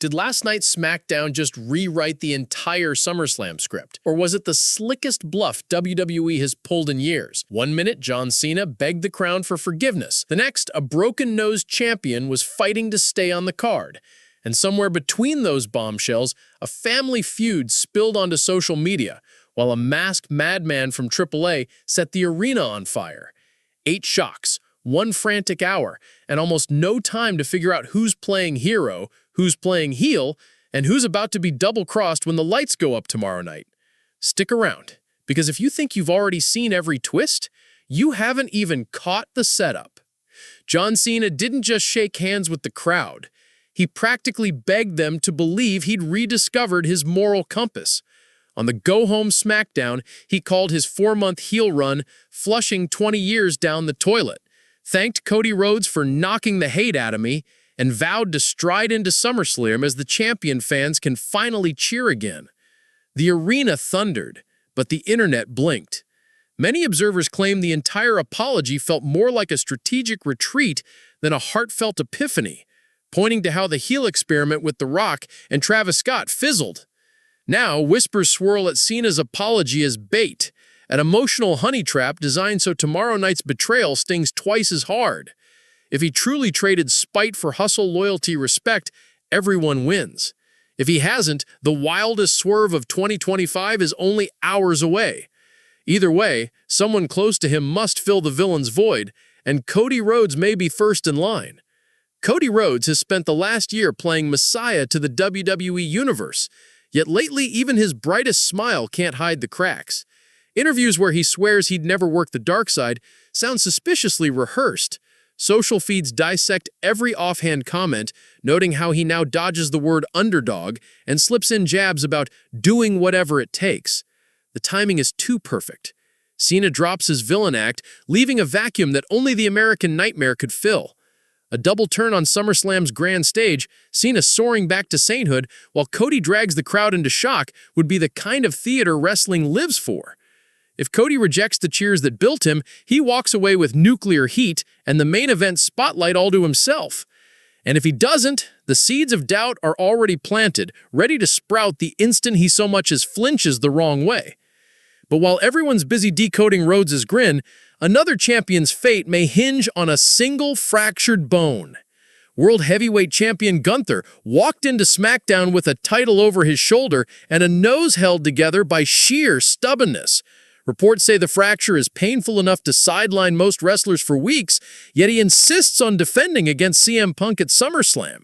Did last night's SmackDown just rewrite the entire SummerSlam script? Or was it the slickest bluff WWE has pulled in years? One minute, John Cena begged the crown for forgiveness. The next, a broken-nosed champion was fighting to stay on the card. And somewhere between those bombshells, a family feud spilled onto social media, while a masked madman from AAA set the arena on fire. 8 shocks, 1 frantic hour, and almost no time to figure out who's playing hero, who's playing heel, and who's about to be double-crossed when the lights go up tomorrow night. Stick around, because if you think you've already seen every twist, you haven't even caught the setup. John Cena didn't just shake hands with the crowd. He practically begged them to believe he'd rediscovered his moral compass. On the go-home SmackDown, he called his 4-month heel run flushing 20 years down the toilet, thanked Cody Rhodes for knocking the hate out of me, and vowed to stride into SummerSlam as the champion fans can finally cheer again. The arena thundered, but the internet blinked. Many observers claim the entire apology felt more like a strategic retreat than a heartfelt epiphany, pointing to how the heel experiment with The Rock and Travis Scott fizzled. Now, whispers swirl at Cena's apology as bait, an emotional honey trap designed so tomorrow night's betrayal stings twice as hard. If he truly traded spite for hustle, loyalty, respect, everyone wins. If he hasn't, the wildest swerve of 2025 is only hours away. Either way, someone close to him must fill the villain's void, and Cody Rhodes may be first in line. Cody Rhodes has spent the last year playing Messiah to the WWE Universe, yet lately even his brightest smile can't hide the cracks. Interviews where he swears he'd never work the dark side sound suspiciously rehearsed. Social feeds dissect every offhand comment, noting how he now dodges the word underdog and slips in jabs about doing whatever it takes. The timing is too perfect. Cena drops his villain act, leaving a vacuum that only the American Nightmare could fill. A double turn on SummerSlam's grand stage, Cena soaring back to sainthood, while Cody drags the crowd into shock, would be the kind of theater wrestling lives for. If Cody rejects the cheers that built him, he walks away with nuclear heat and the main event spotlight all to himself. And if he doesn't, the seeds of doubt are already planted, ready to sprout the instant he so much as flinches the wrong way. But while everyone's busy decoding Rhodes' grin, another champion's fate may hinge on a single fractured bone. World Heavyweight Champion Gunther walked into SmackDown with a title over his shoulder and a nose held together by sheer stubbornness. Reports say the fracture is painful enough to sideline most wrestlers for weeks, yet he insists on defending against CM Punk at SummerSlam.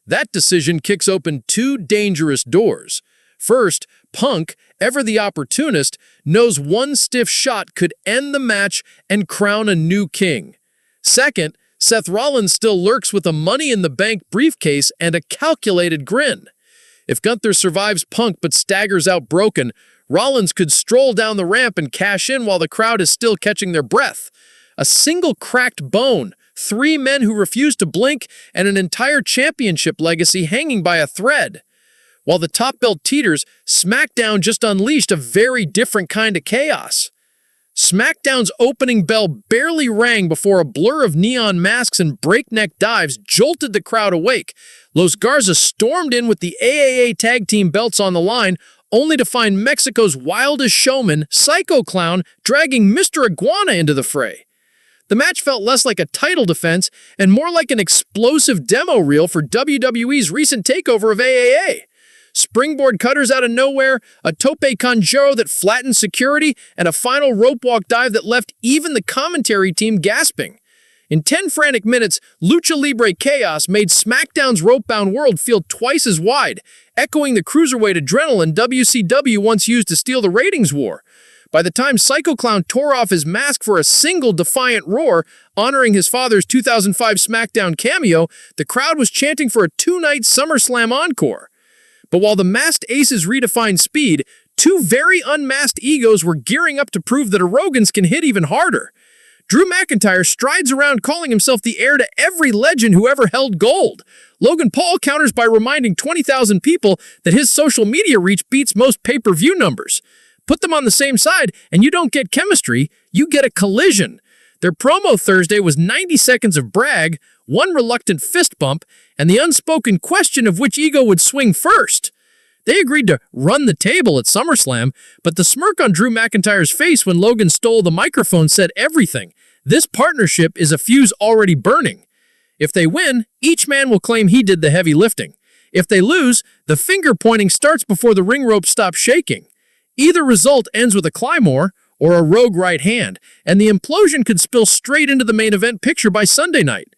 That decision kicks open 2 dangerous doors. First, Punk, ever the opportunist, knows one stiff shot could end the match and crown a new king. Second, Seth Rollins still lurks with a money-in-the-bank briefcase and a calculated grin. If Gunther survives Punk but staggers out broken, Rollins could stroll down the ramp and cash in while the crowd is still catching their breath. A single cracked bone, 3 men who refuse to blink, and an entire championship legacy hanging by a thread. While the top belt teeters, SmackDown just unleashed a very different kind of chaos. SmackDown's opening bell barely rang before a blur of neon masks and breakneck dives jolted the crowd awake. Los Garza stormed in with the AAA tag team belts on the line, only to find Mexico's wildest showman, Psycho Clown, dragging Mr. Iguana into the fray. The match felt less like a title defense and more like an explosive demo reel for WWE's recent takeover of AAA. Springboard cutters out of nowhere, a tope con giro that flattened security, and a final rope walk dive that left even the commentary team gasping. In 10 frantic minutes, Lucha Libre chaos made SmackDown's rope-bound world feel twice as wide, echoing the cruiserweight adrenaline WCW once used to steal the ratings war. By the time Psycho Clown tore off his mask for a single defiant roar, honoring his father's 2005 SmackDown cameo, the crowd was chanting for a 2-night SummerSlam encore. But while the masked aces redefined speed, 2 very unmasked egos were gearing up to prove that arrogance can hit even harder. Drew McIntyre strides around calling himself the heir to every legend who ever held gold. Logan Paul counters by reminding 20,000 people that his social media reach beats most pay-per-view numbers. Put them on the same side, and you don't get chemistry, you get a collision. Their promo Thursday was 90 seconds of brag, one reluctant fist bump, and the unspoken question of which ego would swing first. They agreed to run the table at SummerSlam, but the smirk on Drew McIntyre's face when Logan stole the microphone said everything. This partnership is a fuse already burning. If they win, each man will claim he did the heavy lifting. If they lose, the finger-pointing starts before the ring rope stops shaking. Either result ends with a Claymore or a rogue right hand, and the implosion could spill straight into the main event picture by Sunday night.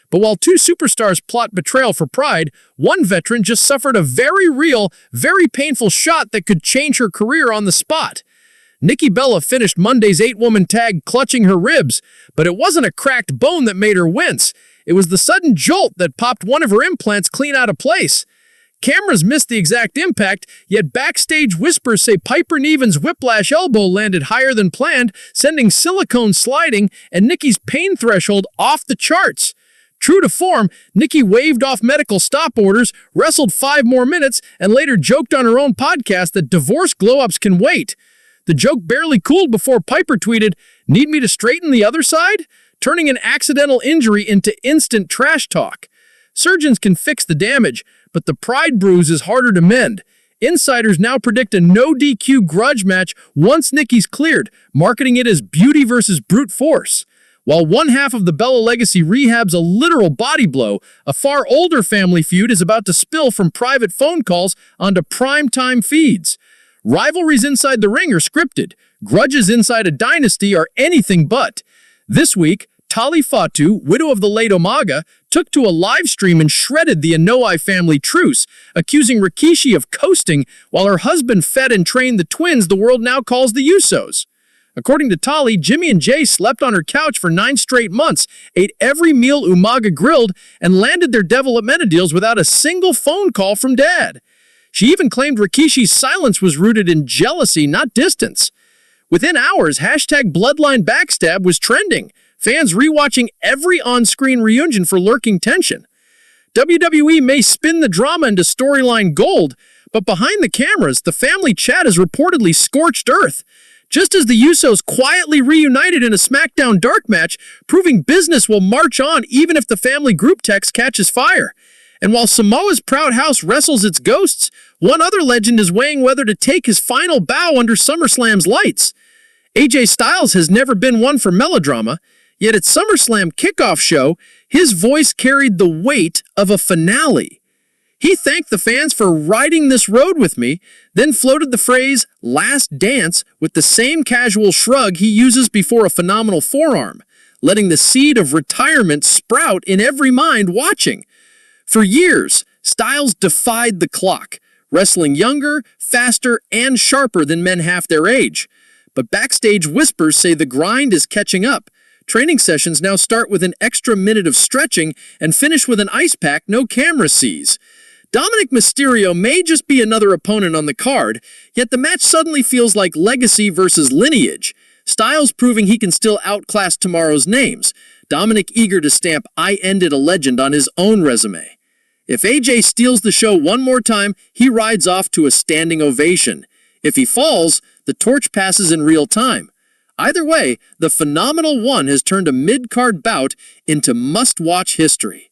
But while two superstars plot betrayal for pride, one veteran just suffered a very real, very painful shot that could change her career on the spot. Nikki Bella finished Monday's 8-woman tag clutching her ribs, but it wasn't a cracked bone that made her wince. It was the sudden jolt that popped one of her implants clean out of place. Cameras missed the exact impact, yet backstage whispers say Piper Niven's whiplash elbow landed higher than planned, sending silicone sliding and Nikki's pain threshold off the charts. True to form, Nikki waved off medical stop orders, wrestled 5 more minutes, and later joked on her own podcast that divorce glow-ups can wait. The joke barely cooled before Piper tweeted, "Need me to straighten the other side?" turning an accidental injury into instant trash talk. Surgeons can fix the damage, but the pride bruise is harder to mend. Insiders now predict a no DQ grudge match once Nikki's cleared, marketing it as beauty versus brute force. While one half of the Bella legacy rehabs a literal body blow, a far older family feud is about to spill from private phone calls onto primetime feeds. Rivalries inside the ring are scripted. Grudges inside a dynasty are anything but. This week, Tali Fatu, widow of the late Umaga, took to a live stream and shredded the Anoa'i family truce, accusing Rikishi of coasting while her husband fed and trained the twins the world now calls the Usos. According to Tali, Jimmy and Jay slept on her couch for 9 straight months, ate every meal Umaga grilled, and landed their developmental deals without a single phone call from Dad. She even claimed Rikishi's silence was rooted in jealousy, not distance. Within hours, #Bloodline Backstab was trending, fans rewatching every on-screen reunion for lurking tension. WWE may spin the drama into storyline gold, but behind the cameras, the family chat is reportedly scorched earth. Just as the Usos quietly reunited in a SmackDown dark match, proving business will march on even if the family group text catches fire. And while Samoa's proud house wrestles its ghosts, one other legend is weighing whether to take his final bow under SummerSlam's lights. AJ Styles has never been one for melodrama, yet at SummerSlam kickoff show, his voice carried the weight of a finale. He thanked the fans for riding this road with me, then floated the phrase, "last dance," with the same casual shrug he uses before a phenomenal forearm, letting the seed of retirement sprout in every mind watching. For years, Styles defied the clock, wrestling younger, faster, and sharper than men half their age. But backstage whispers say the grind is catching up. Training sessions now start with an extra minute of stretching and finish with an ice pack no camera sees. Dominic Mysterio may just be another opponent on the card, yet the match suddenly feels like legacy versus lineage. Styles proving he can still outclass tomorrow's names. Dominic eager to stamp "I ended a legend" on his own resume. If AJ steals the show one more time, he rides off to a standing ovation. If he falls, the torch passes in real time. Either way, the Phenomenal One has turned a mid-card bout into must-watch history.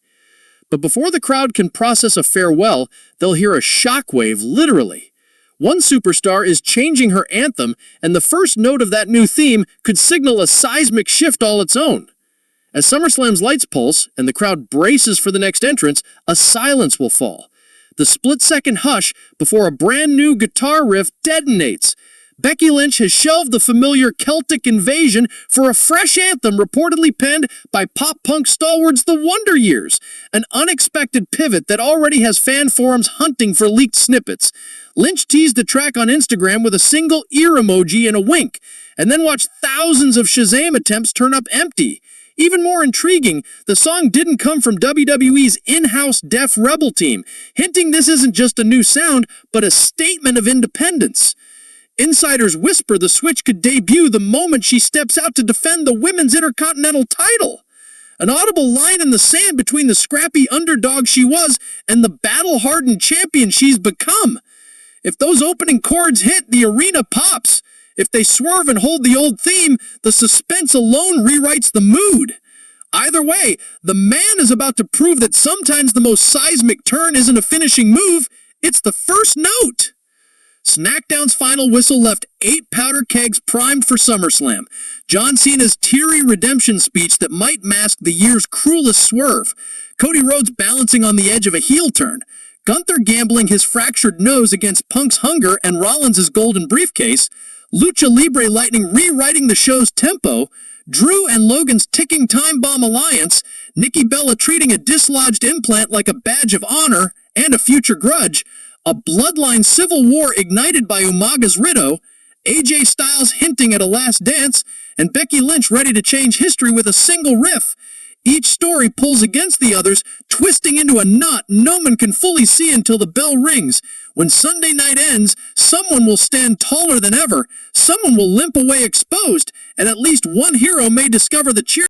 But before the crowd can process a farewell, they'll hear a shockwave, literally. One superstar is changing her anthem, and the first note of that new theme could signal a seismic shift all its own. As SummerSlam's lights pulse and the crowd braces for the next entrance, a silence will fall. The split-second hush before a brand new guitar riff detonates. Becky Lynch has shelved the familiar Celtic invasion for a fresh anthem reportedly penned by pop-punk stalwarts The Wonder Years, an unexpected pivot that already has fan forums hunting for leaked snippets. Lynch teased the track on Instagram with a single ear emoji and a wink, and then watched thousands of Shazam attempts turn up empty. Even more intriguing, the song didn't come from WWE's in-house Def Rebel team, hinting this isn't just a new sound, but a statement of independence. Insiders whisper the switch could debut the moment she steps out to defend the Women's Intercontinental title. An audible line in the sand between the scrappy underdog she was and the battle-hardened champion she's become. If those opening chords hit, the arena pops. If they swerve and hold the old theme, the suspense alone rewrites the mood. Either way, the man is about to prove that sometimes the most seismic turn isn't a finishing move, it's the first note. SmackDown's final whistle left 8 powder kegs primed for SummerSlam. John Cena's teary redemption speech that might mask the year's cruelest swerve. Cody Rhodes balancing on the edge of a heel turn. Gunther gambling his fractured nose against Punk's hunger and Rollins' golden briefcase. Lucha Libre Lightning rewriting the show's tempo. Drew and Logan's ticking time bomb alliance. Nikki Bella treating a dislodged implant like a badge of honor and a future grudge. A bloodline civil war ignited by Umaga's Riddle, AJ Styles hinting at a last dance, and Becky Lynch ready to change history with a single riff. Each story pulls against the others, twisting into a knot no one can fully see until the bell rings. When Sunday night ends, someone will stand taller than ever, someone will limp away exposed, and at least one hero may discover the cheer